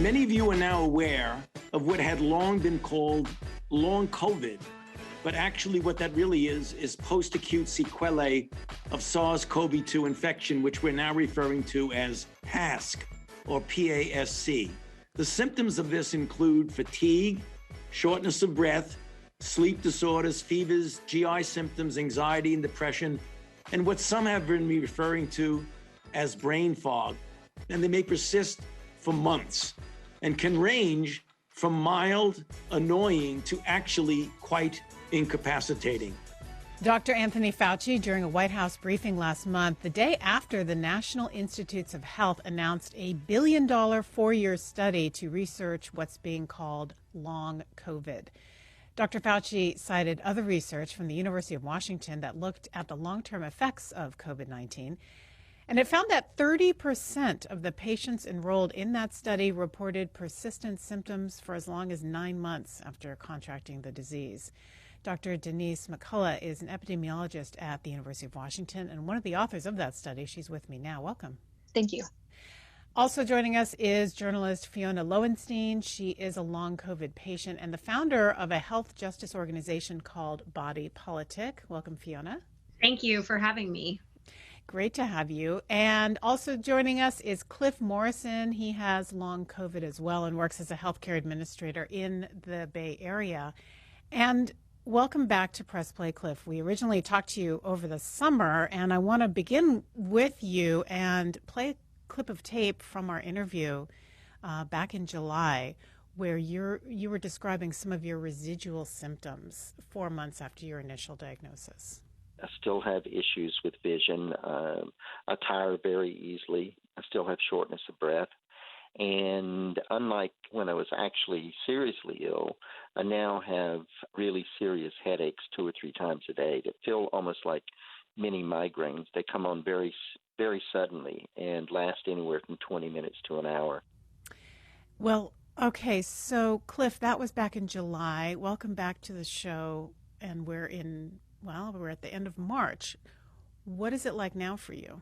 Many of you are now aware of what had long been called long COVID, but actually what that really is post-acute sequelae of SARS-CoV-2 infection, which we're now referring to as PASC or PASC. The symptoms of this include fatigue, shortness of breath, sleep disorders, fevers, GI symptoms, anxiety and depression, and what some have been referring to as brain fog. And they may persist for months and can range from mild, annoying to actually quite incapacitating. Dr. Anthony Fauci, during a White House briefing last month, the day after the National Institutes of Health announced a $1 billion 4-year study to research what's being called long COVID. Dr. Fauci cited other research from the University of Washington that looked at the long-term effects of COVID-19, and it found that 30% of the patients enrolled in that study reported persistent symptoms for as long as 9 months after contracting the disease. Dr. Denise McCullough is an epidemiologist at the University of Washington and one of the authors of that study. She's with me now. Welcome. Thank you. Also joining us is journalist Fiona Lowenstein. She is a long COVID patient and the founder of a health justice organization called Body Politic. Welcome, Fiona. Thank you for having me. Great to have you. And also joining us is Cliff Morrison. He has long COVID as well and works as a healthcare administrator in the Bay Area. And welcome back to Press Play, Cliff. We originally talked to you over the summer, and I want to begin with you and play a clip of tape from our interview back in July, where you were describing some of your residual symptoms 4 months after your initial diagnosis. I still have issues with vision. I tire very easily. I still have shortness of breath. And unlike when I was actually seriously ill, I now have really serious headaches 2 or 3 times a day that feel almost like mini migraines. They come on very, very suddenly and last anywhere from 20 minutes to an hour. Well, okay, so Cliff, that was back in July. Welcome back to the show, and we're at the end of March. What is it like now for you?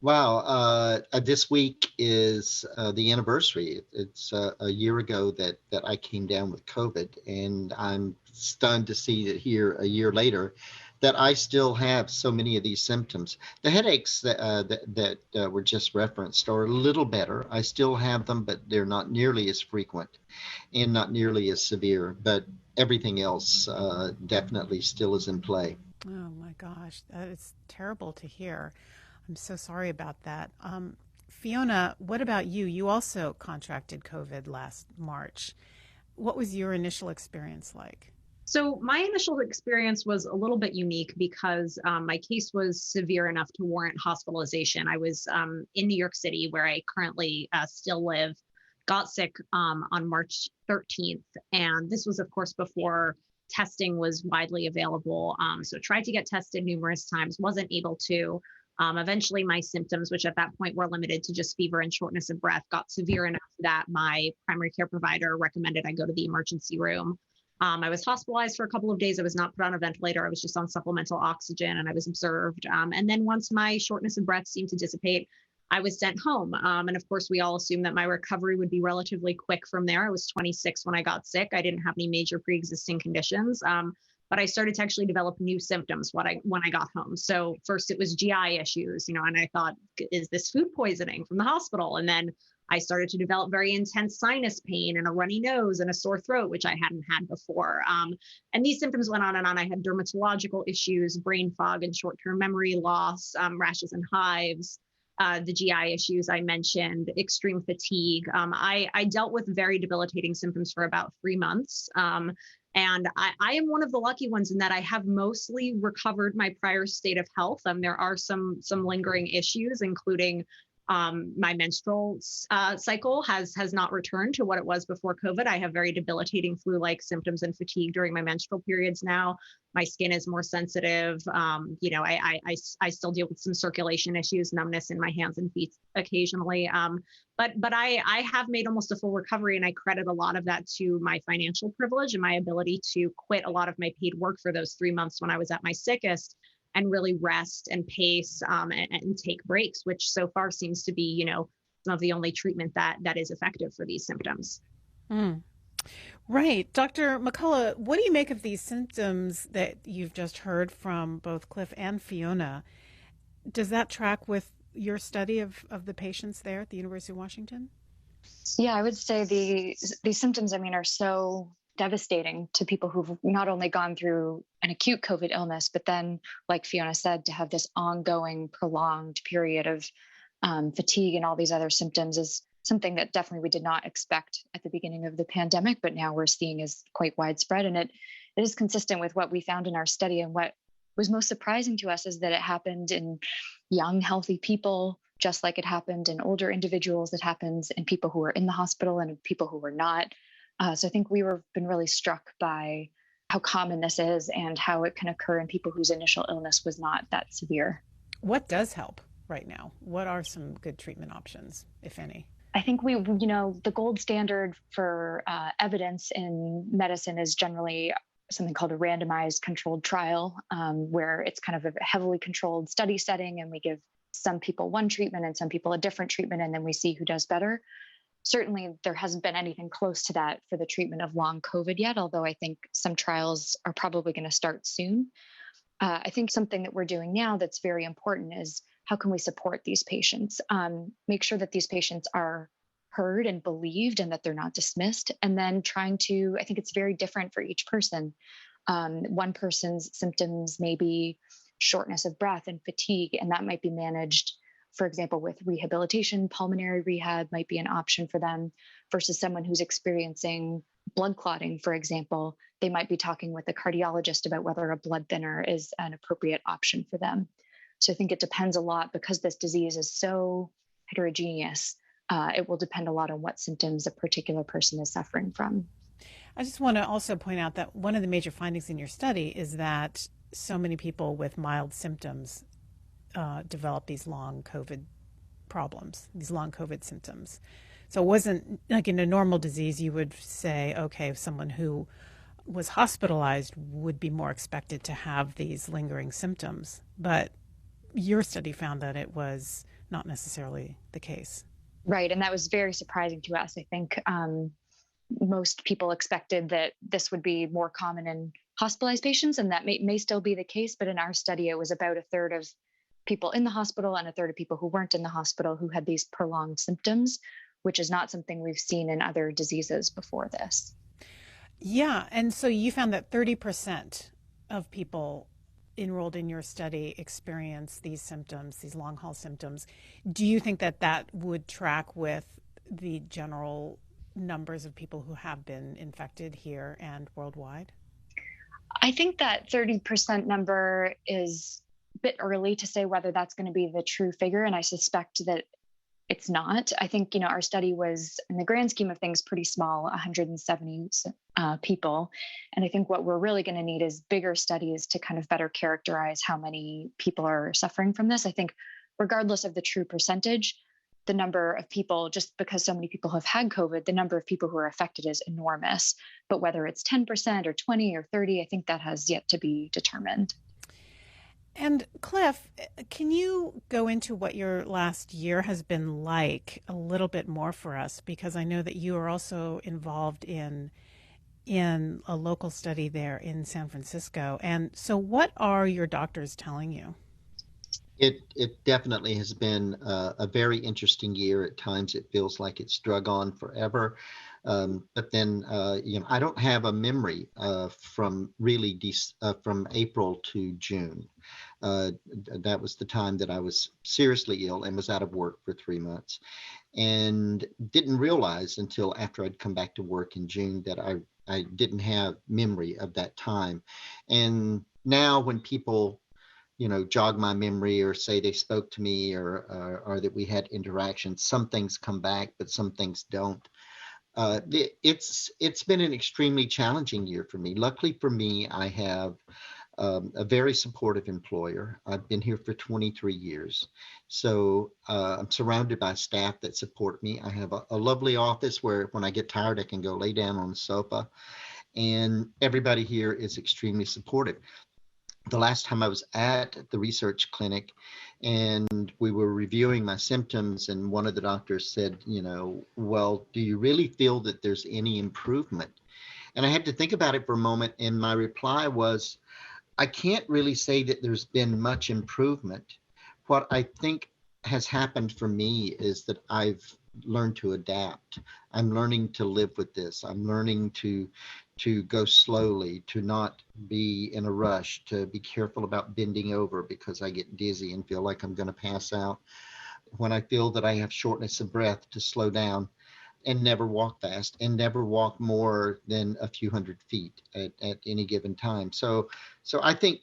Wow, this week is the anniversary. It's a year ago that I came down with COVID, and I'm stunned to see that here a year later that I still have so many of these symptoms. The headaches that were just referenced are a little better. I still have them, but they're not nearly as frequent and not nearly as severe. But everything else definitely still is in play. Oh my gosh, that is terrible to hear. I'm so sorry about that. Fiona, what about you? You also contracted COVID last March. What was your initial experience like? So my initial experience was a little bit unique because my case was severe enough to warrant hospitalization. I was in New York City, where I currently still live, got sick on March 13th. And this was, of course, before testing was widely available. So tried to get tested numerous times, wasn't able to. Eventually, my symptoms, which at that point were limited to just fever and shortness of breath, got severe enough that my primary care provider recommended I go to the emergency room. I was hospitalized for a couple of days. I was not put on a ventilator. I was just on supplemental oxygen, and I was observed. And then once my shortness of breath seemed to dissipate, I was sent home. And of course, we all assumed that my recovery would be relatively quick from there. I was 26 when I got sick. I didn't have any major pre-existing conditions. But I started to actually develop new symptoms when I got home. So first it was GI issues, and I thought, is this food poisoning from the hospital? And then I started to develop very intense sinus pain and a runny nose and a sore throat, which I hadn't had before. And these symptoms went on and on. I had dermatological issues, brain fog and short-term memory loss, rashes and hives, the GI issues I mentioned, extreme fatigue. I dealt with very debilitating symptoms for about 3 months. And I am one of the lucky ones in that I have mostly recovered my prior state of health. There are some lingering issues, including my menstrual cycle has not returned to what it was before COVID. I have very debilitating flu-like symptoms and fatigue during my menstrual periods now. My skin is more sensitive. I still deal with some circulation issues, numbness in my hands and feet occasionally. But I have made almost a full recovery, and I credit a lot of that to my financial privilege and my ability to quit a lot of my paid work for those 3 months when I was at my sickest and really rest and pace and take breaks, which so far seems to be, of the only treatment that is effective for these symptoms. Mm. Right. Dr. McCullough, what do you make of these symptoms that you've just heard from both Cliff and Fiona? Does that track with your study of the patients there at the University of Washington? Yeah, I would say these symptoms, are so devastating to people who've not only gone through an acute COVID illness, but then, like Fiona said, to have this ongoing, prolonged period of fatigue and all these other symptoms is something that definitely we did not expect at the beginning of the pandemic, but now we're seeing is quite widespread. And it is consistent with what we found in our study. And what was most surprising to us is that it happened in young, healthy people, just like it happened in older individuals. It happens in people who are in the hospital and in people who are not. So I think we were been really struck by how common this is and how it can occur in people whose initial illness was not that severe. What does help right now? What are some good treatment options, if any? I think the gold standard for evidence in medicine is generally something called a randomized controlled trial, where it's kind of a heavily controlled study setting, and we give some people one treatment and some people a different treatment, and then we see who does better. Certainly, there hasn't been anything close to that for the treatment of long COVID yet, although I think some trials are probably going to start soon. I think something that we're doing now that's very important is how can we support these patients, make sure that these patients are heard and believed and that they're not dismissed, and then I think it's very different for each person. One person's symptoms may be shortness of breath and fatigue, and that might be managed, for example, with rehabilitation. Pulmonary rehab might be an option for them, versus someone who's experiencing blood clotting, for example. They might be talking with a cardiologist about whether a blood thinner is an appropriate option for them. So I think it depends a lot, because this disease is so heterogeneous. It will depend a lot on what symptoms a particular person is suffering from. I just want to also point out that one of the major findings in your study is that so many people with mild symptoms develop these long COVID problems, these long COVID symptoms. So it wasn't like in a normal disease, you would say, okay, if someone who was hospitalized would be more expected to have these lingering symptoms. But your study found that it was not necessarily the case. Right. And that was very surprising to us. I think most people expected that this would be more common in hospitalized patients, and that may still be the case. But in our study, it was about a third of people in the hospital and a third of people who weren't in the hospital who had these prolonged symptoms, which is not something we've seen in other diseases before this. Yeah. And so you found that 30% of people enrolled in your study experience these symptoms, these long haul symptoms. Do you think that that would track with the general numbers of people who have been infected here and worldwide? I think that 30% number is a bit early to say whether that's going to be the true figure, and I suspect that it's not. I think, our study was, in the grand scheme of things, pretty small, 170 people. And I think what we're really going to need is bigger studies to kind of better characterize how many people are suffering from this. I think regardless of the true percentage, the number of people, just because so many people have had COVID, the number of people who are affected is enormous. But whether it's 10% or 20 or 30, I think that has yet to be determined. And Cliff, can you go into what your last year has been like a little bit more for us? Because I know that you are also involved in a local study there in San Francisco. And so what are your doctors telling you? It definitely has been a very interesting year. At times it feels like it's drug on forever. But then, I don't have a memory from from April to June. That was the time that I was seriously ill and was out of work for 3 months, and didn't realize until after I'd come back to work in June that I didn't have memory of that time. And now when people jog my memory or say they spoke to me or that we had interactions, some things come back, but some things don't. It's been an extremely challenging year for me. Luckily for me, I have a very supportive employer. I've been here for 23 years. So I'm surrounded by staff that support me. I have a lovely office where when I get tired, I can go lay down on the sofa. And everybody here is extremely supportive. the last time I was at the research clinic and we were reviewing my symptoms, and one of the doctors said, well, do you really feel that there's any improvement? And I had to think about it for a moment. And my reply was, I can't really say that there's been much improvement. What I think has happened for me is that I've learned to adapt. I'm learning to live with this. I'm learning to go slowly, to not be in a rush, to be careful about bending over because I get dizzy and feel like I'm going to pass out. When I feel that I have shortness of breath, to slow down and never walk fast and never walk more than a few hundred feet at any given time. So I think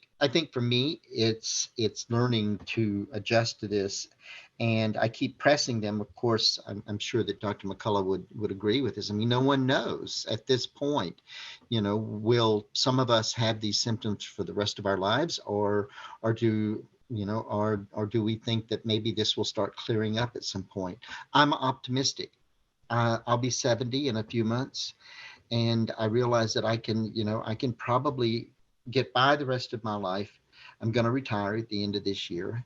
for me, it's learning to adjust to this. And I keep pressing them. Of course, I'm sure that Dr. McCullough would agree with this. I mean, no one knows at this point, will some of us have these symptoms for the rest of our lives, or do we think that maybe this will start clearing up at some point? I'm optimistic. I'll be 70 in a few months, and I realize that I can probably get by the rest of my life. I'm going to retire at the end of this year,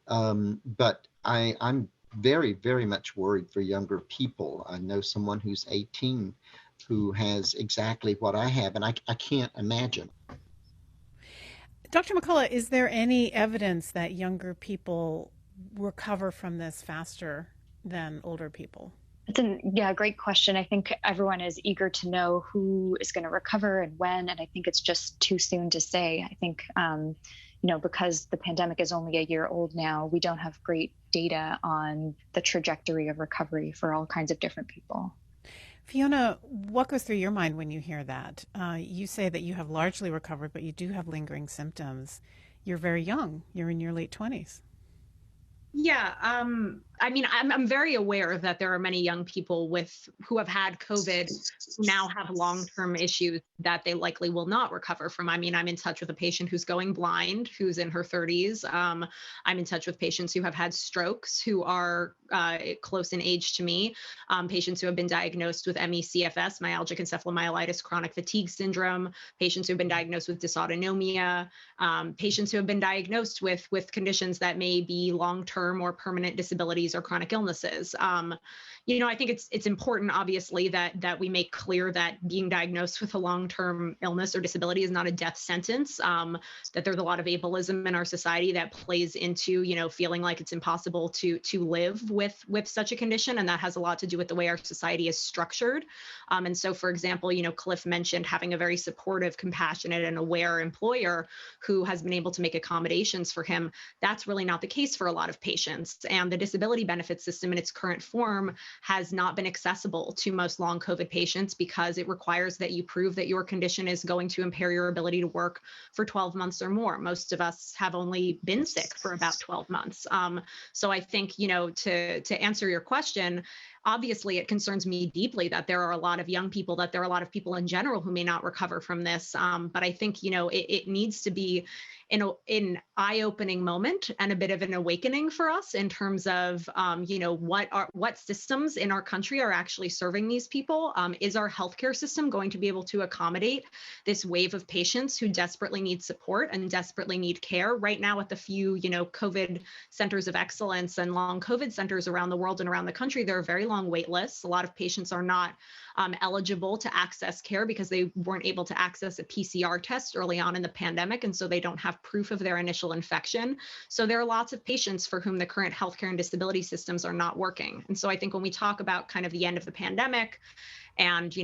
but I'm very, very much worried for younger people. I know someone who's 18 who has exactly what I have, and I can't imagine. Dr. McCullough, is there any evidence that younger people recover from this faster than older people? It's a great question. I think everyone is eager to know who is going to recover and when, and I think it's just too soon to say. I think, because the pandemic is only a year old now, we don't have great data on the trajectory of recovery for all kinds of different people. Fiona, what goes through your mind when you hear that? You say that you have largely recovered, but you do have lingering symptoms. You're very young. You're in your late 20s. Yeah, I'm very aware that there are many young people who have had COVID who now have long-term issues that they likely will not recover from. I'm in touch with a patient who's going blind, who's in her 30s. I'm in touch with patients who have had strokes, who are close in age to me, patients who have been diagnosed with ME/CFS, myalgic encephalomyelitis, chronic fatigue syndrome, patients who have been diagnosed with dysautonomia, patients who have been diagnosed with conditions that may be long-term or permanent disabilities or chronic illnesses. I think it's important, obviously, that we make clear that being diagnosed with a long-term illness or disability is not a death sentence, that there's a lot of ableism in our society that plays into, feeling like it's impossible to live with such a condition. And that has a lot to do with the way our society is structured. And so, for example, Cliff mentioned having a very supportive, compassionate, and aware employer who has been able to make accommodations for him. That's really not the case for a lot of patients. And the disability benefit system in its current form has not been accessible to most long COVID patients because it requires that you prove that your condition is going to impair your ability to work for 12 months or more. Most of us have only been sick for about 12 months. So I think, to answer your question, obviously, it concerns me deeply that there are a lot of young people, that there are a lot of people in general who may not recover from this. But I think, it needs to be an eye-opening moment and a bit of an awakening for us in terms of, what systems in our country are actually serving these people. Is our healthcare system going to be able to accommodate this wave of patients who desperately need support and desperately need care? Right now, at the few, COVID centers of excellence and long COVID centers around the world and around the country, there are very long wait lists. A lot of patients are not eligible to access care because they weren't able to access a PCR test early on in the pandemic, and so they don't have proof of their initial infection. So there are lots of patients for whom the current healthcare and disability systems are not working. And so I think when we talk about kind of the end of the pandemic and,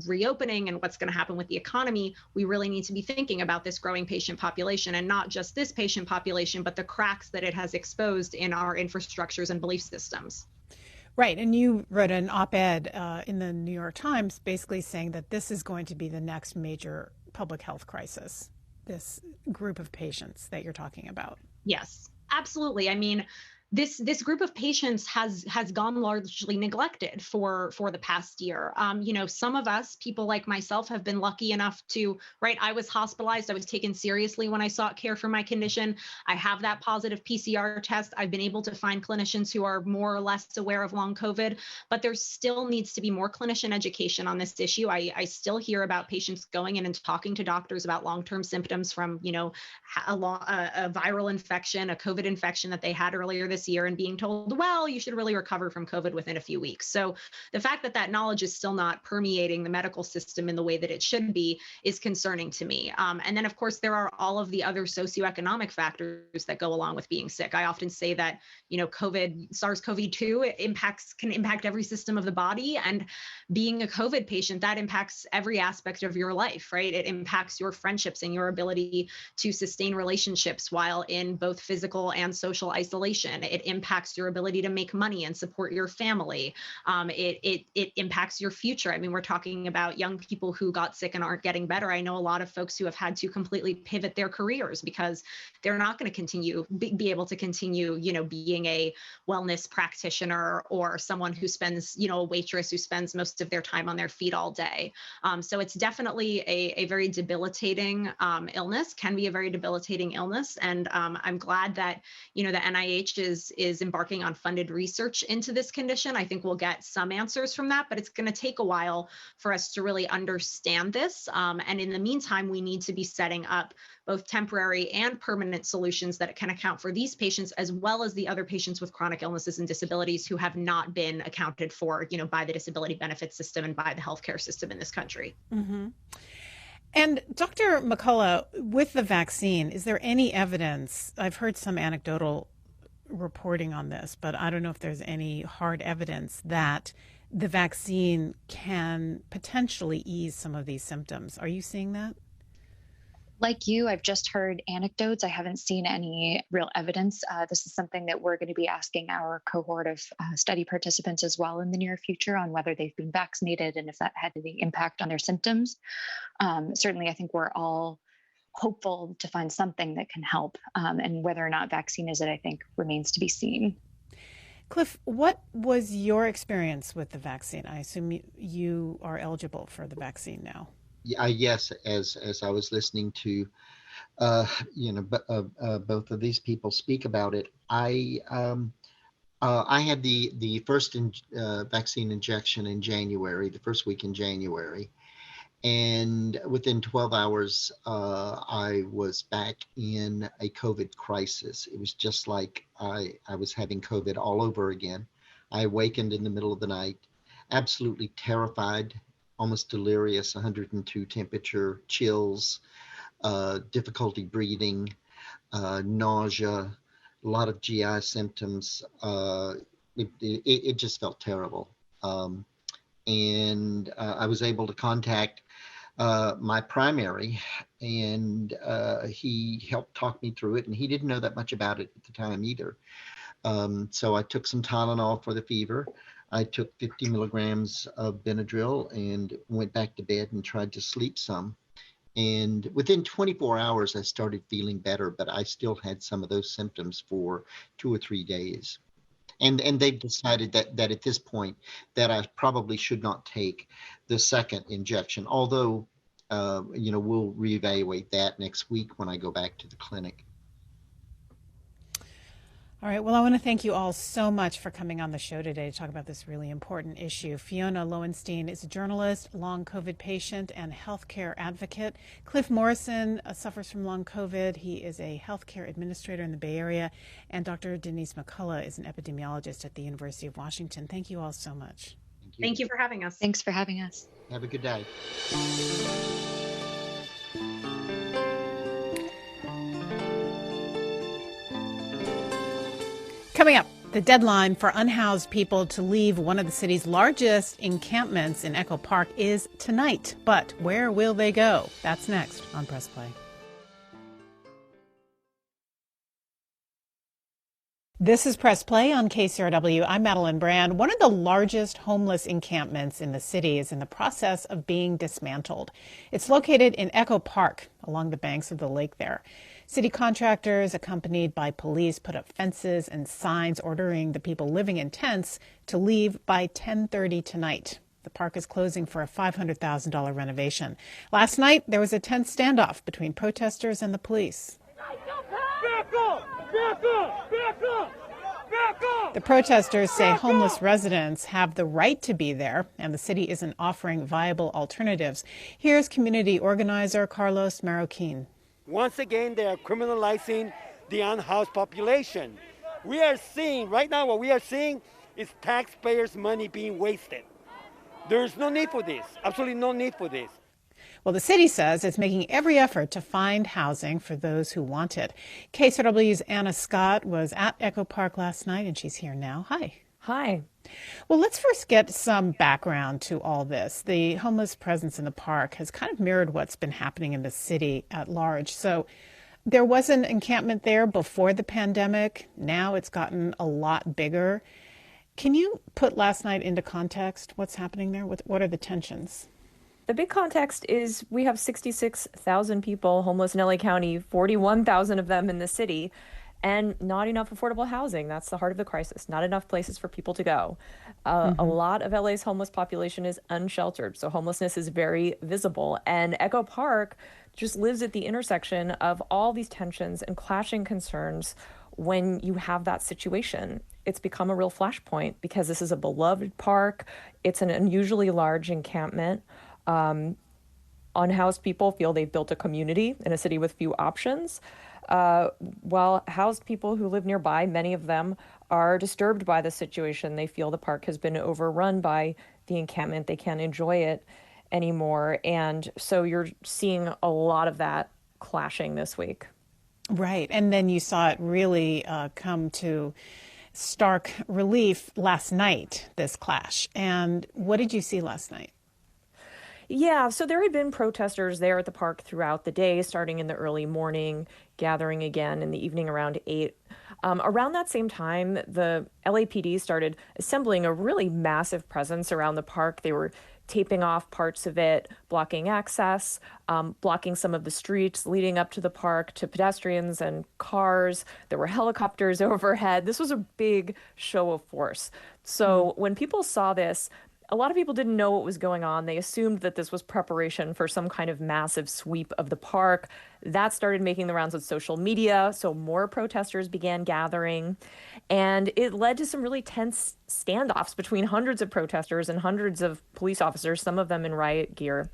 reopening and what's going to happen with the economy, we really need to be thinking about this growing patient population, and not just this patient population, but the cracks that it has exposed in our infrastructures and belief systems. Right. And you wrote an op-ed in the New York Times basically saying that this is going to be the next major public health crisis, this group of patients that you're talking about. Yes, absolutely. this group of patients has gone largely neglected for the past year. Some of us, people like myself, have been lucky enough to, right? I was hospitalized. I was taken seriously when I sought care for my condition. I have that positive PCR test. I've been able to find clinicians who are more or less aware of long COVID, but there still needs to be more clinician education on this issue. I still hear about patients going in and talking to doctors about long-term symptoms from, a viral infection, a COVID infection that they had earlier this year, and being told, well, you should really recover from COVID within a few weeks. So the fact that that knowledge is still not permeating the medical system in the way that it should be is concerning to me. And then, of course, there are all of the other socioeconomic factors that go along with being sick. I often say that, SARS-CoV-2 can impact every system of the body. And being a COVID patient, that impacts every aspect of your life, right? It impacts your friendships and your ability to sustain relationships while in both physical and social isolation. It impacts your ability to make money and support your family. It impacts your future. I mean, we're talking about young people who got sick and aren't getting better. I know a lot of folks who have had to completely pivot their careers because they're not going to be able to continue, being a wellness practitioner or someone who spends, a waitress who spends most of their time on their feet all day. So it's definitely a very debilitating illness, can be a very debilitating illness. And I'm glad that, the NIH is embarking on funded research into this condition. I think we'll get some answers from that, but it's going to take a while for us to really understand this. And in the meantime, we need to be setting up both temporary and permanent solutions that can account for these patients, as well as the other patients with chronic illnesses and disabilities who have not been accounted for, by the disability benefit system and by the healthcare system in this country. Mm-hmm. And Dr. McCullough, with the vaccine, is there any evidence? I've heard some anecdotal reporting on this, but I don't know if there's any hard evidence that the vaccine can potentially ease some of these symptoms. Are you seeing that? Like you, I've just heard anecdotes. I haven't seen any real evidence. This is something that we're going to be asking our cohort of study participants as well in the near future on whether they've been vaccinated and if that had any impact on their symptoms. Certainly, I think we're all hopeful to find something that can help. And whether or not vaccine is it, I think, remains to be seen. Cliff, what was your experience with the vaccine? I assume you are eligible for the vaccine now. Yes, as I was listening to, both of these people speak about it, I had the first vaccine injection in January, the first week in January, and within 12 hours, I was back in a COVID crisis. It was just like I was having COVID all over again. I awakened in the middle of the night, absolutely terrified, almost delirious, 102 temperature, chills, difficulty breathing, nausea, a lot of GI symptoms. It just felt terrible. And I was able to contact my primary, and he helped talk me through it, and he didn't know that much about it at the time either. So I took some Tylenol for the fever. I took 50 milligrams of Benadryl and went back to bed and tried to sleep some. And within 24 hours, I started feeling better, but I still had some of those symptoms for 2 or 3 days. And they've decided that at this point that I probably should not take the second injection, although, we'll reevaluate that next week when I go back to the clinic. All right. Well, I want to thank you all so much for coming on the show today to talk about this really important issue. Fiona Lowenstein is a journalist, long COVID patient, and healthcare advocate. Cliff Morrison suffers from long COVID. He is a healthcare administrator in the Bay Area. And Dr. Denise McCullough is an epidemiologist at the University of Washington. Thank you all so much. Thank you for having us. Thanks for having us. Have a good day. Coming up, the deadline for unhoused people to leave one of the city's largest encampments in Echo Park is tonight. But where will they go? That's next on Press Play. This is Press Play on KCRW. I'm Madeline Brand. One of the largest homeless encampments in the city is in the process of being dismantled. It's located in Echo Park, along the banks of the lake there. City contractors, accompanied by police, put up fences and signs ordering the people living in tents to leave by 10:30 tonight. The park is closing for a $500,000 renovation. Last night, there was a tense standoff between protesters and the police. The protesters say homeless residents have the right to be there, and the city isn't offering viable alternatives. Here's community organizer Carlos Marroquin. Once again, they are criminalizing the unhoused population. We are seeing, right now, what we are seeing is taxpayers' money being wasted. There's no need for this, absolutely no need for this. Well, the city says it's making every effort to find housing for those who want it. KCRW's Anna Scott was at Echo Park last night, and she's here now. Hi. Hi. Well, let's first get some background to all this. The homeless presence in the park has kind of mirrored what's been happening in the city at large. So there was an encampment there before the pandemic. Now it's gotten a lot bigger. Can you put last night into context? What's happening there? What are the tensions? The big context is we have 66,000 people homeless in LA County, 41,000 of them in the city, and not enough affordable housing. That's the heart of the crisis. Not enough places for people to go. A lot of LA's homeless population is unsheltered, so homelessness is very visible. And Echo Park just lives at the intersection of all these tensions and clashing concerns. When you have that situation, it's become a real flashpoint because this is a beloved park. It's an unusually large encampment. Unhoused people feel they've built a community in a city with few options, while housed people who live nearby, many of them are disturbed by the situation. They feel the park has been overrun by the encampment. They can't enjoy it anymore. And so you're seeing a lot of that clashing this week. Right. And then you saw it really come to stark relief last night, this clash. And what did you see last night? Yeah, so there had been protesters there at the park throughout the day, starting in the early morning, gathering again in the evening around 8. Around that same time, the LAPD started assembling a really massive presence around the park. They were taping off parts of it, blocking access, blocking some of the streets leading up to the park to pedestrians and cars. There were helicopters overhead. This was a big show of force. So when people saw this, a lot of people didn't know what was going on. They assumed that this was preparation for some kind of massive sweep of the park. That started making the rounds on social media, so more protesters began gathering. And it led to some really tense standoffs between hundreds of protesters and hundreds of police officers, some of them in riot gear.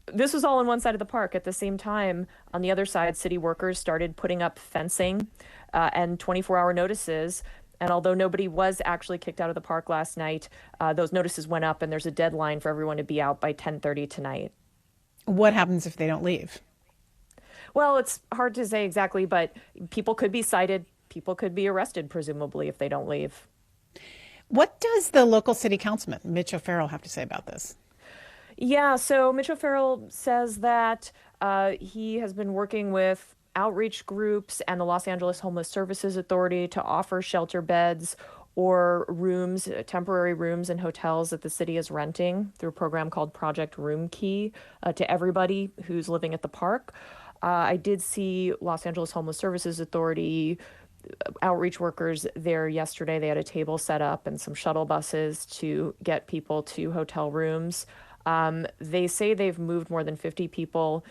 This was all on one side of the park. At the same time, on the other side, city workers started putting up fencing and 24-hour notices. And although nobody was actually kicked out of the park last night, those notices went up and there's a deadline for everyone to be out by 10:30 tonight. What happens if they don't leave? Well, it's hard to say exactly, but people could be cited. People could be arrested, presumably, if they don't leave. What does the local city councilman, Mitch O'Farrell, have to say about this? Yeah, so Mitch O'Farrell says that he has been working with outreach groups and the Los Angeles Homeless Services Authority to offer shelter beds or rooms, temporary rooms in hotels that the city is renting through a program called Project Room Key to everybody who's living at the park. I did see Los Angeles Homeless Services Authority outreach workers there yesterday. They had a table set up and some shuttle buses to get people to hotel rooms. They say they've moved more than 50 people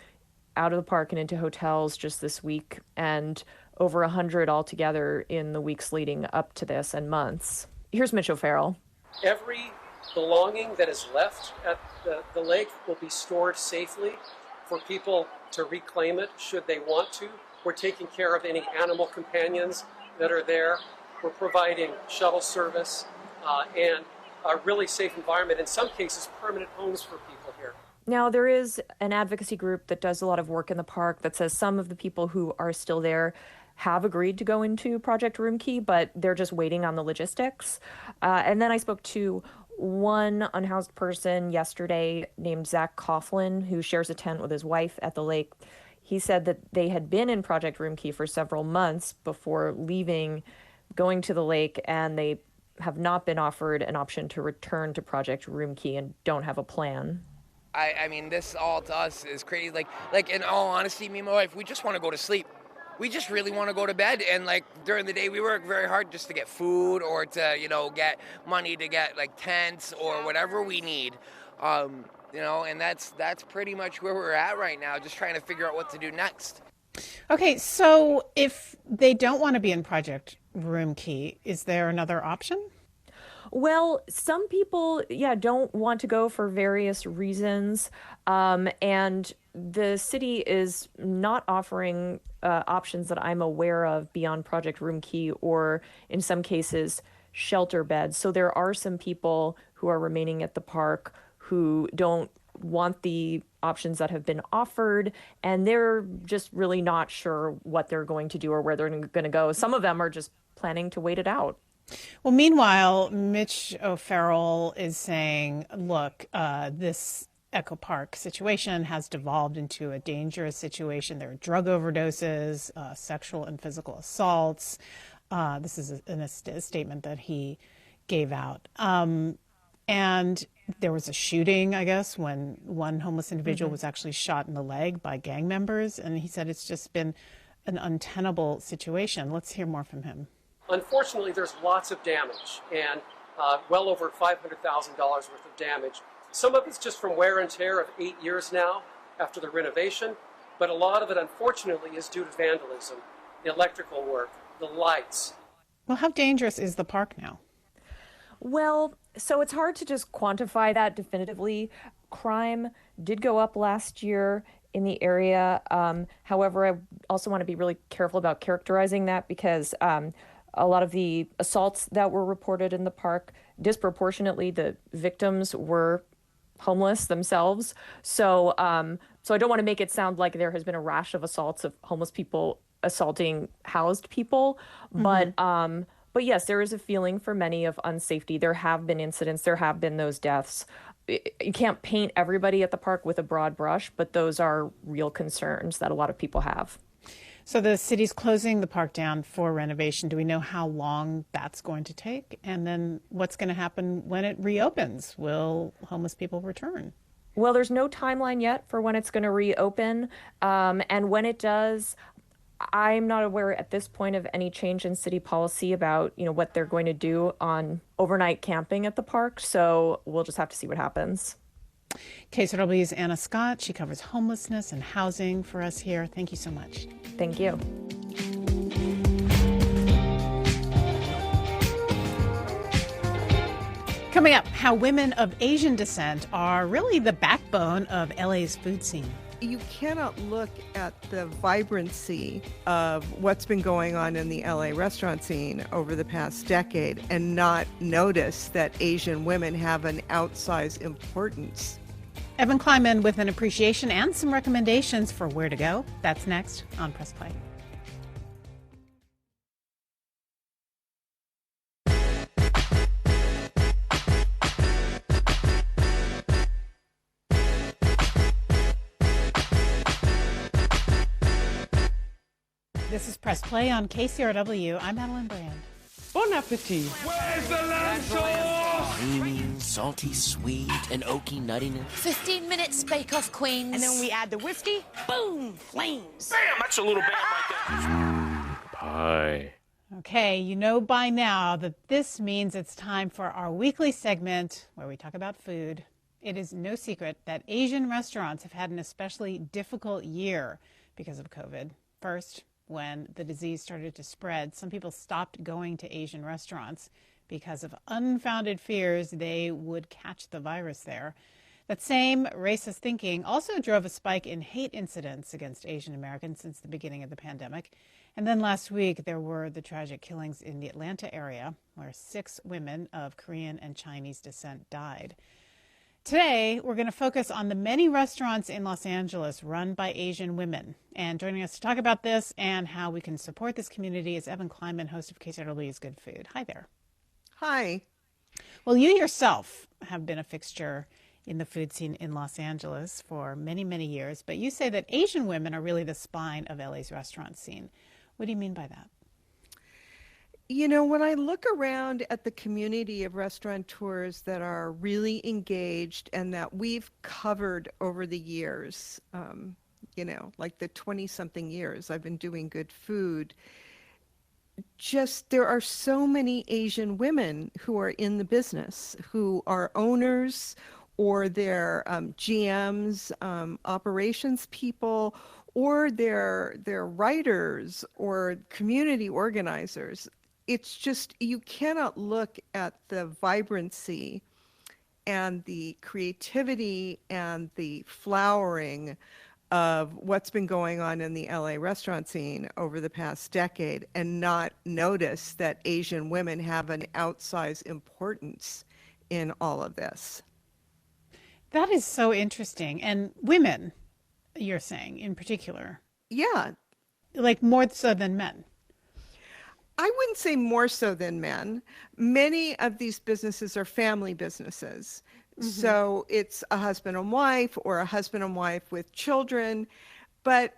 out of the park and into hotels just this week, and over 100 altogether in the weeks leading up to this and months. Here's Mitch O'Farrell. Every belonging that is left at the lake will be stored safely for people to reclaim it should they want to. We're taking care of any animal companions that are there. We're providing shuttle service and a really safe environment, in some cases permanent homes for people here. Now, there is an advocacy group that does a lot of work in the park that says some of the people who are still there have agreed to go into Project Room Key, but they're just waiting on the logistics. And then I spoke to one unhoused person yesterday named Zach Coughlin, who shares a tent with his wife at the lake. He said that they had been in Project Room Key for several months before leaving, going to the lake, and they have not been offered an option to return to Project Room Key and don't have a plan. I mean, this all to us is crazy. Like in all honesty, me and my wife, we just want to go to sleep. We just really want to go to bed. And like during the day, we work very hard just to get food or to, get money to get like tents or whatever we need. And that's pretty much where we're at right now, just trying to figure out what to do next. Okay, so if they don't want to be in Project Room Key, is there another option? Well, some people, don't want to go for various reasons. And the city is not offering options that I'm aware of beyond Project Room Key or, in some cases, shelter beds. So there are some people who are remaining at the park who don't want the options that have been offered, and they're just really not sure what they're going to do or where they're going to go. Some of them are just planning to wait it out. Well, meanwhile, Mitch O'Farrell is saying, look, this Echo Park situation has devolved into a dangerous situation. There are drug overdoses, sexual and physical assaults. This is a statement that he gave out. And there was a shooting, I guess, when one homeless individual was actually shot in the leg by gang members. And he said it's just been an untenable situation. Let's hear more from him. Unfortunately, there's lots of damage and well over $500,000 worth of damage. Some of it's just from wear and tear of 8 years now after the renovation, but a lot of it, unfortunately, is due to vandalism, the electrical work, the lights. Well, how dangerous is the park now? Well, so it's hard to just quantify that definitively. Crime did go up last year in the area. However, I also want to be really careful about characterizing that because a lot of the assaults that were reported in the park, disproportionately, the victims were homeless themselves. So I don't want to make it sound like there has been a rash of assaults of homeless people assaulting housed people. But yes, there is a feeling for many of unsafety. There have been incidents. There have been those deaths. You can't paint everybody at the park with a broad brush, but those are real concerns that a lot of people have. So the city's closing the park down for renovation. Do we know how long that's going to take? And then what's going to happen when it reopens? Will homeless people return? Well, there's no timeline yet for when it's going to reopen. And when it does, I'm not aware at this point of any change in city policy about, what they're going to do on overnight camping at the park. So we'll just have to see what happens. KCRW's Anna Scott. She covers homelessness and housing for us here. Thank you so much. Thank you. Coming up, how women of Asian descent are really the backbone of LA's food scene. You cannot look at the vibrancy of what's been going on in the LA restaurant scene over the past decade and not notice that Asian women have an outsized importance. Evan Kleiman with an appreciation and some recommendations for where to go. That's next on Press Play. This is Press Play on KCRW. I'm Madeline Brand. Bon appetit. Where's the lamb sauce? Creamy, salty, sweet, and oaky nuttiness. 15 minutes bake-off, queens. And then we add the whiskey. Boom! Flames. Damn, that's a little bad right there. Pie. Okay, you know by now that this means it's time for our weekly segment where we talk about food. It is no secret that Asian restaurants have had an especially difficult year because of COVID. First, when the disease started to spread, some people stopped going to Asian restaurants because of unfounded fears they would catch the virus there. That same racist thinking also drove a spike in hate incidents against Asian Americans since the beginning of the pandemic. And then last week, there were the tragic killings in the Atlanta area where 6 women of Korean and Chinese descent died. Today, we're going to focus on the many restaurants in Los Angeles run by Asian women. And joining us to talk about this and how we can support this community is Evan Kleiman, host of KCRW's Good Food. Hi there. Hi. Well, you yourself have been a fixture in the food scene in Los Angeles for many, many years, but you say that Asian women are really the spine of LA's restaurant scene. What do you mean by that? When I look around at the community of restaurateurs that are really engaged and that we've covered over the years, like the 20-something years I've been doing good food, just there are so many Asian women who are in the business, who are owners or they're GMs, operations people, or they're writers or community organizers. It's just, you cannot look at the vibrancy and the creativity and the flowering of what's been going on in the LA restaurant scene over the past decade and not notice that Asian women have an outsized importance in all of this. That is so interesting. And women, you're saying in particular. Yeah. Like more so than men. I wouldn't say more so than men. Many of these businesses are family businesses. Mm-hmm. So it's a husband and wife or a husband and wife with children. But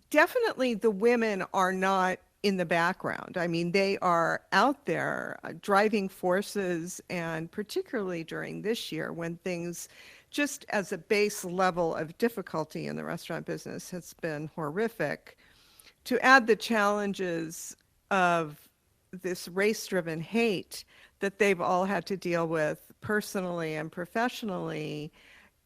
definitely the women are not in the background. I mean, they are out there driving forces, and particularly during this year when things, just as a base level of difficulty in the restaurant business, has been horrific. To add the challenges of this race-driven hate that they've all had to deal with personally and professionally,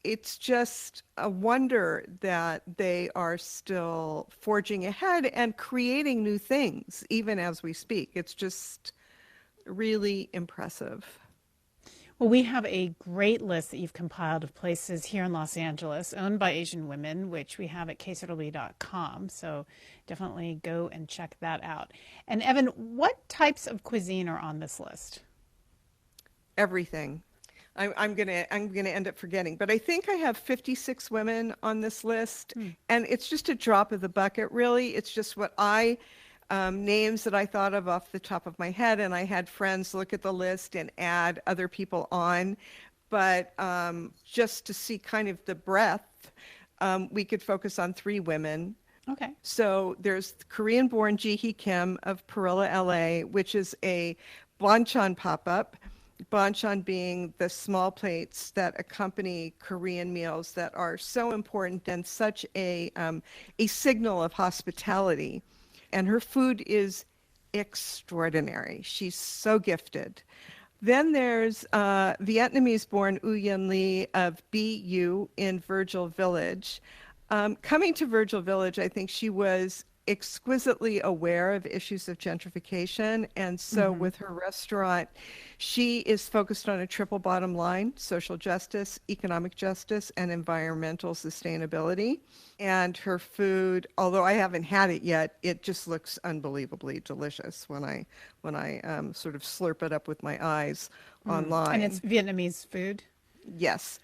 it's just a wonder that they are still forging ahead and creating new things, even as we speak. It's just really impressive. Well, we have a great list that you've compiled of places here in Los Angeles owned by Asian women, which we have at KSRW.com. So definitely go and check that out. And Evan, what types of cuisine are on this list? Everything. I'm gonna end up forgetting, but I think I have 56 women on this list, and it's just a drop of the bucket, really. It's just what names that I thought of off the top of my head, and I had friends look at the list and add other people on. But just to see kind of the breadth, we could focus on 3 women. Okay. So there's Korean-born Ji-hee Kim of Perilla, LA, which is a banchan pop-up. Banchan being the small plates that accompany Korean meals that are so important and such a signal of hospitality. And her food is extraordinary. She's so gifted. Then there's Vietnamese-born U Yen Lee of BU in Virgil Village. Coming to Virgil Village, I think she was exquisitely aware of issues of gentrification. And so with her restaurant, she is focused on a triple bottom line: social justice, economic justice, and environmental sustainability. And her food, although I haven't had it yet, it just looks unbelievably delicious when I sort of slurp it up with my eyes online. And it's Vietnamese food? Yes.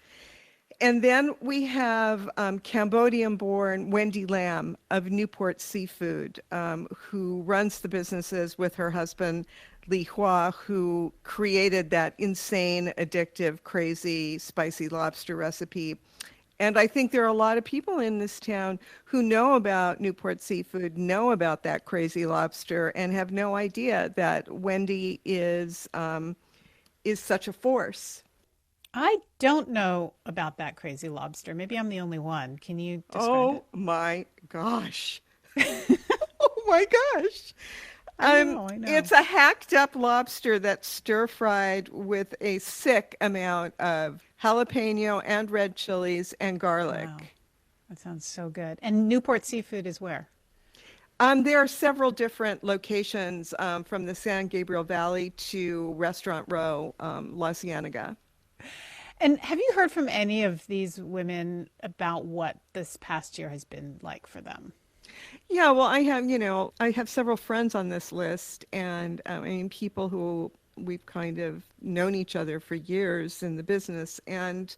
And then we have Cambodian-born Wendy Lam of Newport Seafood, who runs the businesses with her husband, Li Hua, who created that insane, addictive, crazy, spicy lobster recipe. And I think there are a lot of people in this town who know about Newport Seafood, know about that crazy lobster, and have no idea that Wendy is such a force. I don't know about that crazy lobster. Maybe I'm the only one. Can you describe it? Oh my gosh. Oh my gosh. I know. It's a hacked up lobster that's stir fried with a sick amount of jalapeno and red chilies and garlic. Wow. That sounds so good. And Newport Seafood is where? There are several different locations from the San Gabriel Valley to Restaurant Row, La Cienega. And have you heard from any of these women about what this past year has been like for them? Yeah, well, I have several friends on this list, and I mean, people who we've kind of known each other for years in the business. And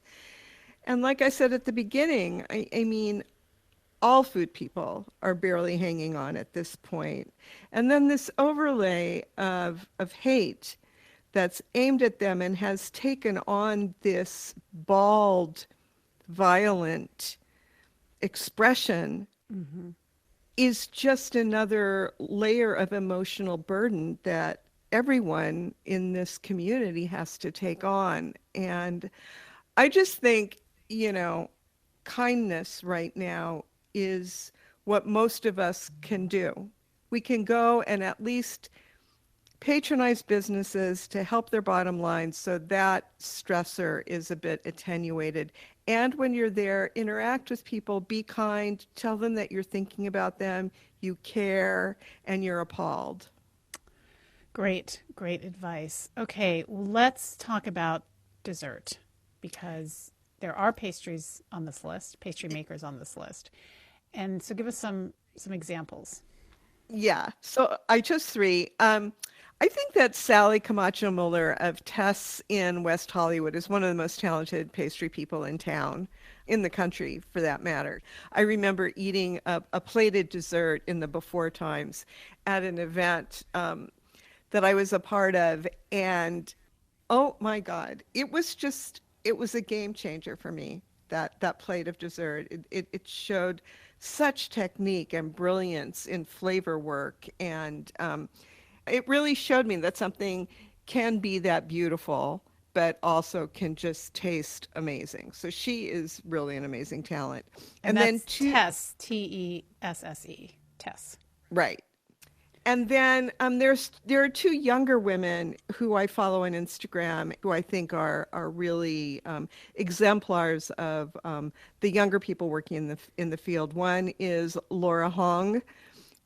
like I said at the beginning, I mean, all food people are barely hanging on at this point. And then this overlay of hate that's aimed at them and has taken on this bald, violent expression is just another layer of emotional burden that everyone in this community has to take on. And I just think, kindness right now is what most of us can do. We can go and at least patronize businesses to help their bottom line so that stressor is a bit attenuated. And when you're there, interact with people, be kind, tell them that you're thinking about them, you care, and you're appalled. Great advice. Okay, let's talk about dessert, because there are pastries on this list, pastry makers on this list. And so give us some examples. Yeah, so I chose 3. I think that Sally Camacho Muller of Tess in West Hollywood is one of the most talented pastry people in town, in the country for that matter. I remember eating a plated dessert in the before times at an event that I was a part of, and oh my God, it was a game changer for me, that plate of dessert. It showed such technique and brilliance in flavor work, and it really showed me that something can be that beautiful, but also can just taste amazing. So she is really an amazing talent. And then Tess, Tesse, Tess. Right. And then there are 2 younger women who I follow on Instagram who I think are really exemplars of the younger people working in the field. One is Laura Hong,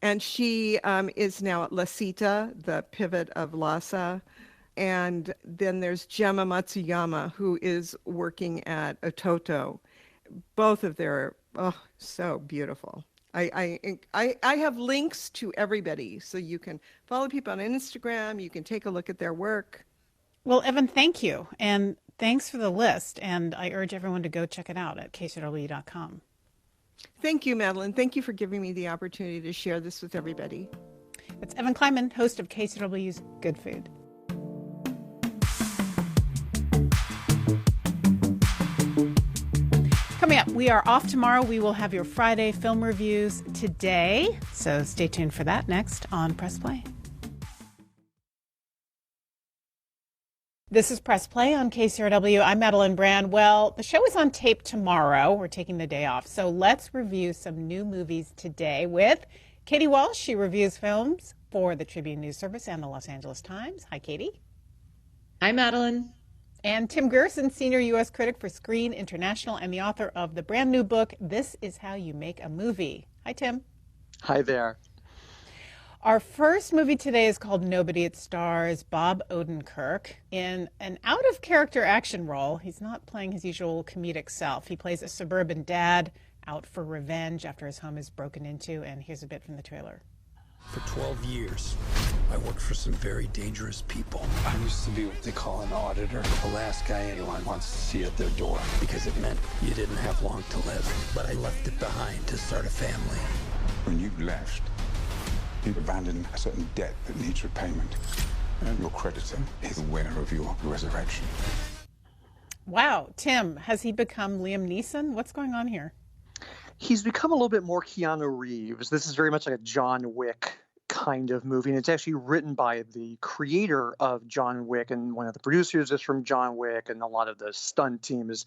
and she is now at La Cita, the pivot of Lhasa. And then there's Gemma Matsuyama, who is working at Ototo. Both of them are so beautiful. I have links to everybody, so you can follow people on Instagram. You can take a look at their work. Well, Evan, thank you. And thanks for the list. And I urge everyone to go check it out at kcrw.com. Thank you, Madeline. Thank you for giving me the opportunity to share this with everybody. That's Evan Kleiman, host of KCRW's Good Food. Coming up, we are off tomorrow. We will have your Friday film reviews today. So stay tuned for that next on Press Play. This is Press Play on KCRW. I'm Madeline Brand. Well, the show is on tape tomorrow. We're taking the day off. So let's review some new movies today with Katie Walsh. She reviews films for the Tribune News Service and the Los Angeles Times. Hi, Katie. Hi, Madeline. And Tim Gerson, senior U.S. critic for Screen International and the author of the brand new book, This Is How You Make a Movie. Hi, Tim. Hi there. Our first movie today is called Nobody. It stars Bob Odenkirk in an out-of-character action role. He's not playing his usual comedic self. He plays a suburban dad out for revenge after his home is broken into. And here's a bit from the trailer. For 12 years, I worked for some very dangerous people. I used to be what they call an auditor, the last guy anyone wants to see at their door, because it meant you didn't have long to live. But I left it behind to start a family. When you left, you abandoned a certain debt that needs repayment, and your creditor is aware of your resurrection. Wow, Tim, has he become Liam Neeson? What's going on here? He's become a little bit more Keanu Reeves. This is very much like a John Wick kind of movie, and it's actually written by the creator of John Wick, and one of the producers is from John Wick, and a lot of the stunt team is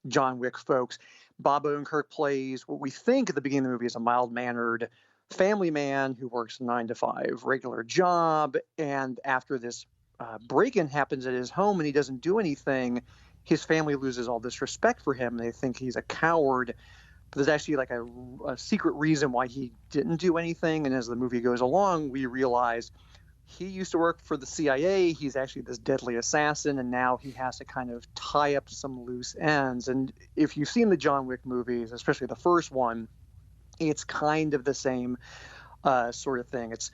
John Wick folks. Bob Odenkirk plays what we think at the beginning of the movie is a mild-mannered family man who works a 9-to-5 regular job, and after this break-in happens at his home and he doesn't do anything, his family loses all this respect for him. They think he's a coward. But there's actually like a secret reason why he didn't do anything. And as the movie goes along, we realize he used to work for the CIA. He's actually this deadly assassin. And now he has to kind of tie up some loose ends. And if you've seen the John Wick movies, especially the first one, it's kind of the same sort of thing. It's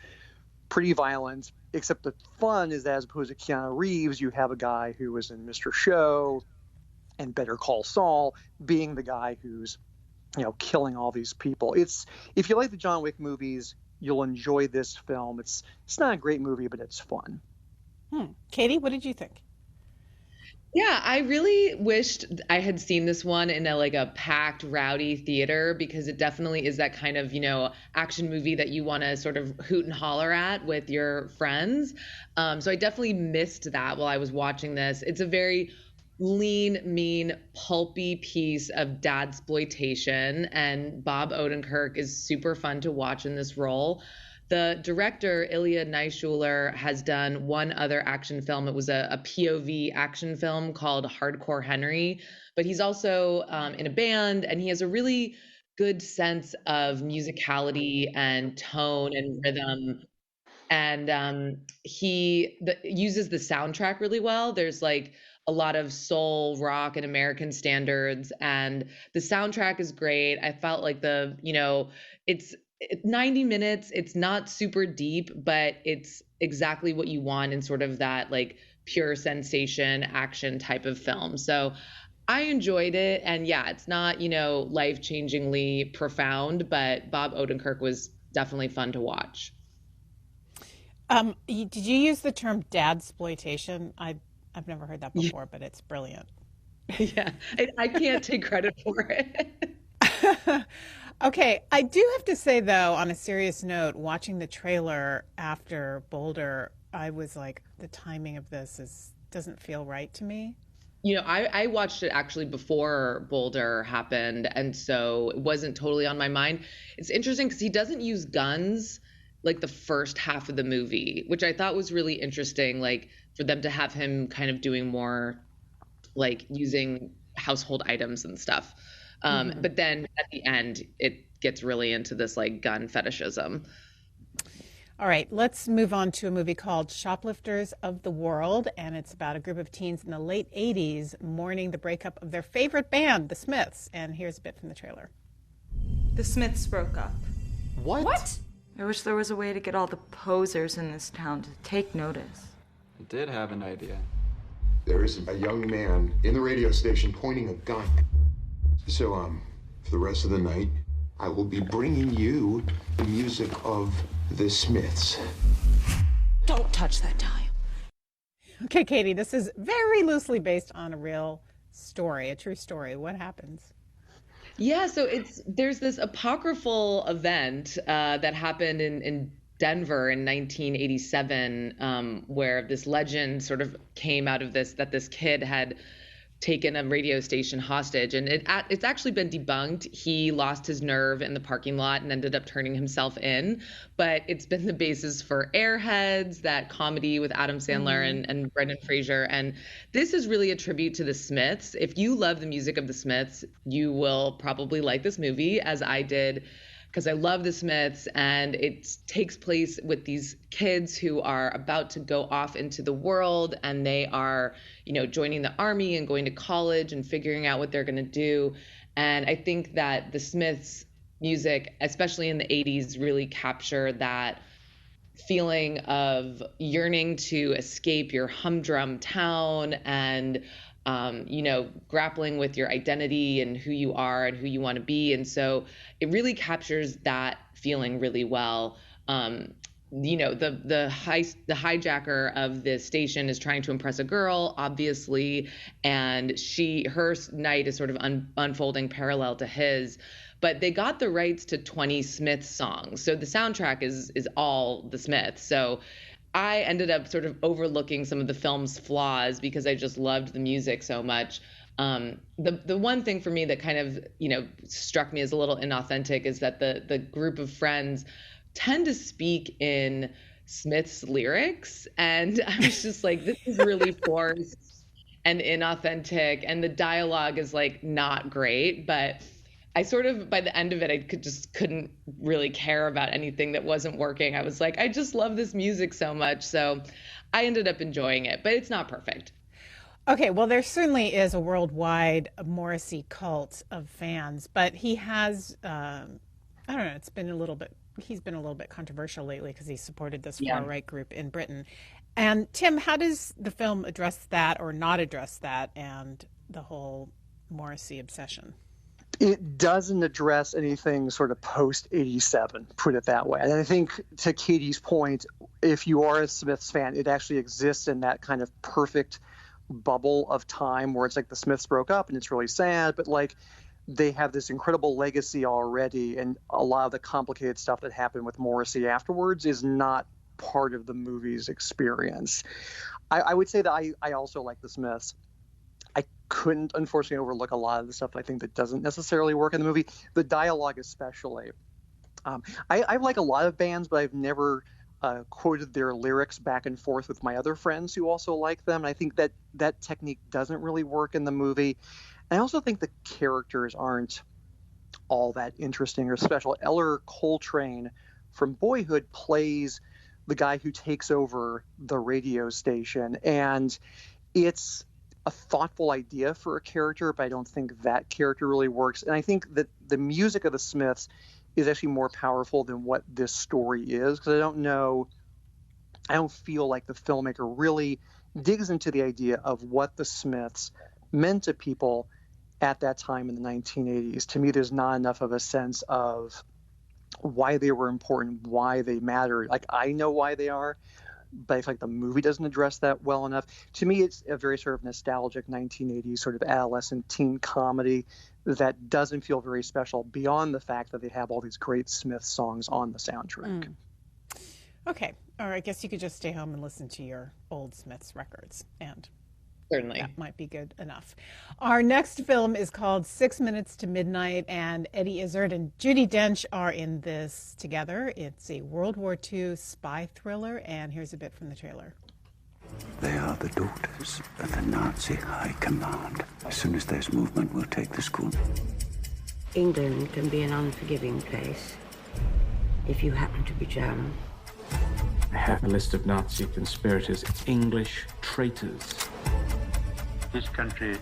pretty violent, except the fun is that as opposed to Keanu Reeves, you have a guy who was in Mr. Show and Better Call Saul being the guy who's killing all these people. If you like the John Wick movies, you'll enjoy this film. It's not a great movie, but it's fun. Katie, what did you think? Yeah, I really wished I had seen this one in a packed, rowdy theater, because it definitely is that kind of, action movie that you want to sort of hoot and holler at with your friends. So I definitely missed that while I was watching this. It's a very lean, mean, pulpy piece of dadsploitation, and Bob Odenkirk is super fun to watch in this role. The director, Ilya Naishuller, has done one other action film. It was a POV action film called Hardcore Henry, but he's also in a band, and he has a really good sense of musicality and tone and rhythm. And uses the soundtrack really well. There's like a lot of soul, rock, and American standards, and the soundtrack is great. I felt like it's 90 minutes. It's not super deep, but it's exactly what you want in sort of that like pure sensation action type of film. So I enjoyed it. And yeah, it's not, life-changingly profound, but Bob Odenkirk was definitely fun to watch. Did you use the term dadsploitation? I've never heard that before, but it's brilliant. Yeah, I can't take credit for it. Okay, I do have to say, though, on a serious note, watching the trailer after Boulder, I was like, the timing of this doesn't feel right to me. I watched it actually before Boulder happened, and so it wasn't totally on my mind. It's interesting because he doesn't use guns like the first half of the movie, which I thought was really interesting, like for them to have him kind of doing more like using household items and stuff. But then at the end, it gets really into this like gun fetishism. All right, let's move on to a movie called Shoplifters of the World, and it's about a group of teens in the late 80s mourning the breakup of their favorite band, the Smiths. And here's a bit from the trailer. The Smiths broke up. What? I wish there was a way to get all the posers in this town to take notice. I did have an idea. There is a young man in the radio station pointing a gun. So, for the rest of the night, I will be bringing you the music of the Smiths. Don't touch that dial. Okay, Katie, this is very loosely based on a real story, a true story. What happens? Yeah, so there's this apocryphal event that happened in Denver in 1987, where this legend sort of came out of this, that this kid had taken a radio station hostage, and it's actually been debunked. He lost his nerve in the parking lot and ended up turning himself in, but it's been the basis for Airheads, that comedy with Adam Sandler and Brendan Fraser, and this is really a tribute to the Smiths. If you love the music of the Smiths, you will probably like this movie, as I did, because I love the Smiths, and it takes place with these kids who are about to go off into the world, and they are, joining the army and going to college and figuring out what they're going to do. And I think that the Smiths' music, especially in the 80s, really capture that feeling of yearning to escape your humdrum town and grappling with your identity and who you are and who you want to be. And so it really captures that feeling really well. The hijacker of the station is trying to impress a girl, obviously, and her night is sort of unfolding parallel to his. But they got the rights to 20 Smiths songs, so the soundtrack is all the Smiths. So I ended up sort of overlooking some of the film's flaws because I just loved the music so much. The one thing for me that kind of, struck me as a little inauthentic is that the group of friends tend to speak in Smith's lyrics. And I was just like, this is really forced and inauthentic. And the dialogue is like not great, but I sort of, by the end of it, I couldn't really care about anything that wasn't working. I was like, I just love this music so much. So I ended up enjoying it, but it's not perfect. Okay, well, there certainly is a worldwide Morrissey cult of fans, but he has, I don't know, he's been a little bit controversial lately because he supported this far-right group in Britain. And Tim, how does the film address that or not address that and the whole Morrissey obsession? It doesn't address anything sort of post-87, put it that way. And I think, to Katie's point, if you are a Smiths fan, it actually exists in that kind of perfect bubble of time where it's like the Smiths broke up and it's really sad, but like they have this incredible legacy already, and a lot of the complicated stuff that happened with Morrissey afterwards is not part of the movie's experience. I would say that I also like the Smiths. I couldn't, unfortunately, overlook a lot of the stuff I think that doesn't necessarily work in the movie. The dialogue especially. I like a lot of bands, but I've never quoted their lyrics back and forth with my other friends who also like them. And I think that that technique doesn't really work in the movie. And I also think the characters aren't all that interesting or special. Eller Coltrane from Boyhood plays the guy who takes over the radio station, and it's a thoughtful idea for a character, but I don't think that character really works. And I think that the music of the Smiths is actually more powerful than what this story is, because I don't feel like the filmmaker really digs into the idea of what the Smiths meant to people at that time in the 1980s. To me, there's not enough of a sense of why they were important, why they mattered. Like, I know why they are, but I feel like the movie doesn't address that well enough. To me, it's a very sort of nostalgic 1980s sort of adolescent teen comedy that doesn't feel very special beyond the fact that they have all these great Smith songs on the soundtrack. Okay. Or I guess you could just stay home and listen to your old Smiths records, and certainly that might be good enough. Our next film is called 6 Minutes to Midnight, and Eddie Izzard and Judi Dench are in this together. It's a World War II spy thriller, and here's a bit from the trailer. They are the daughters of the Nazi High Command. As soon as there's movement, we'll take the school. England can be an unforgiving place if you happen to be German. I have a list of Nazi conspirators, English traitors. This country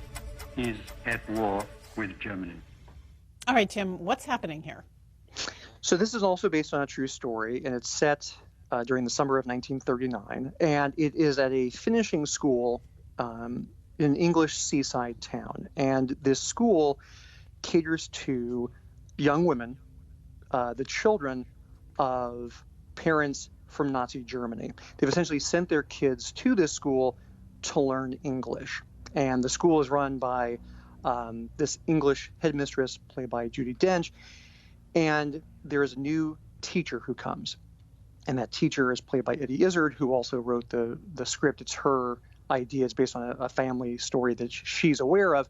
is at war with Germany. All right, Tim, what's happening here? So this is also based on a true story, and it's set during the summer of 1939, and it is at a finishing school in an English seaside town. And this school caters to young women, the children of parents from Nazi Germany. They've essentially sent their kids to this school to learn English. And the school is run by this English headmistress played by Judi Dench. And there is a new teacher who comes. And that teacher is played by Eddie Izzard, who also wrote the script. It's her idea. It's based on a family story that she's aware of.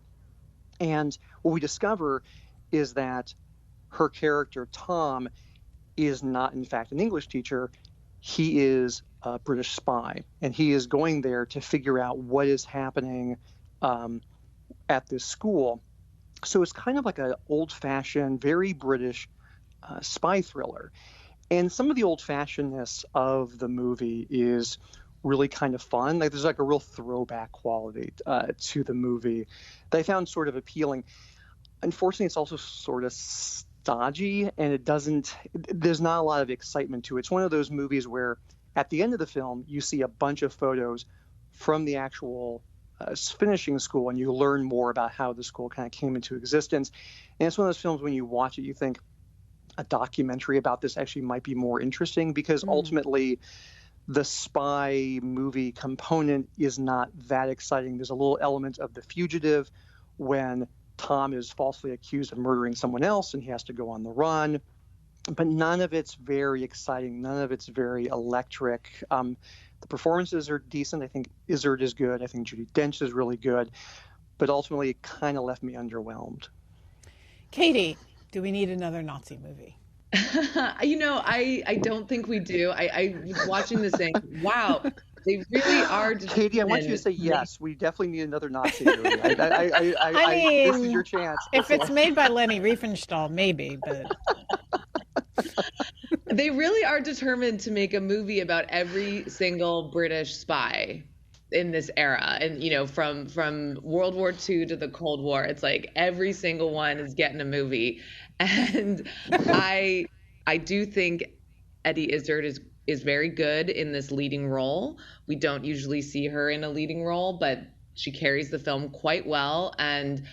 And what we discover is that her character, Tom, is not, in fact, an English teacher. He is a British spy, and he is going there to figure out what is happening at this school. So it's kind of like an old-fashioned, very British spy thriller. And some of the old-fashionedness of the movie is really kind of fun. Like, there's like a real throwback quality to the movie that I found sort of appealing. Unfortunately, it's also sort of stodgy, and there's not a lot of excitement to it. It's one of those movies where at the end of the film, you see a bunch of photos from the actual finishing school, and you learn more about how the school kind of came into existence. And it's one of those films when you watch it, you think a documentary about this actually might be more interesting, because ultimately the spy movie component is not that exciting. There's a little element of The Fugitive when Tom is falsely accused of murdering someone else and he has to go on the run. But none of it's very exciting. None of it's very electric. The performances are decent. I think Izzard is good. I think Judi Dench is really good. But ultimately, it kind of left me underwhelmed. Katie, do we need another Nazi movie? I don't think we do. I was watching this saying, wow, they really are. Katie, I want you to say yes. We definitely need another Nazi movie. I mean, this is your chance. If it's made by Leni Riefenstahl, maybe, but they really are determined to make a movie about every single British spy in this era. And, from World War II to the Cold War, it's like every single one is getting a movie. And I do think Eddie Izzard is very good in this leading role. We don't usually see her in a leading role, but she carries the film quite well. And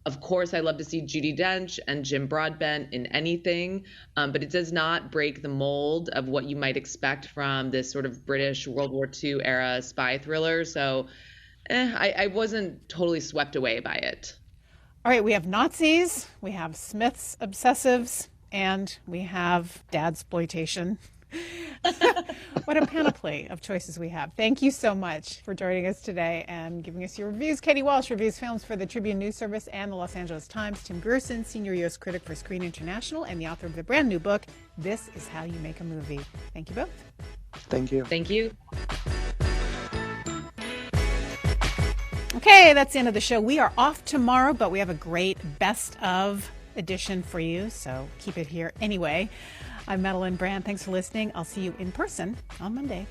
of course, I love to see Judi Dench and Jim Broadbent in anything, but it does not break the mold of what you might expect from this sort of British World War II era spy thriller. So I wasn't totally swept away by it. All right, we have Nazis, we have Smith's obsessives, and we have dadsploitation. What a panoply of choices we have. Thank you so much for joining us today and giving us your reviews. Katie Walsh reviews films for the Tribune News Service and the Los Angeles Times. Tim Gerson, senior U.S. critic for Screen International and the author of the brand new book, This Is How You Make a Movie. Thank you both. Thank you. Thank you. Okay, that's the end of the show. We are off tomorrow, but we have a great best of edition for you, so keep it here anyway. I'm Madeline Brand. Thanks for listening. I'll see you in person on Monday.